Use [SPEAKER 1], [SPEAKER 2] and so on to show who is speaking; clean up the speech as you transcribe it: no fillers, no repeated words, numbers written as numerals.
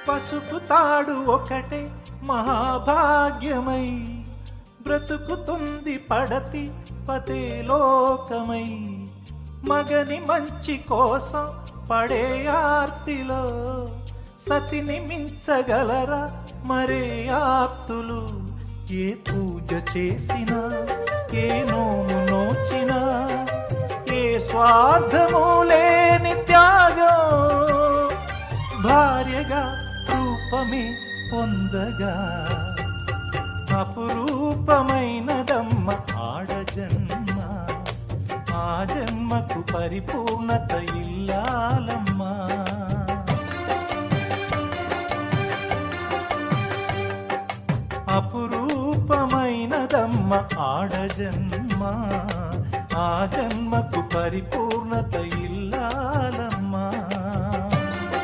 [SPEAKER 1] పసుపు తాడు ఒకటే మహాభాగ్యమై బ్రతుకుతుంది పడతి పదే లోకమై. మగని మంచి కోసం పడే ఆర్తిలో సతిని మించగలరా మరే ఆప్తులు. ఏ పూజ చేసినా ఏ నోము నోచినా ఏ స్వార్థము లేని త్యాగం భార్యగా రూపమే పొందగా. అపురూపమైనదమ్మ ఆడజన్మ, ఆ జన్మకు పరిపూర్ణత ఇల్లాలమ్మా. అపురూపమైనదమ్మ ఆడజన్మ, ఆ జన్మకు పరిపూర్ణత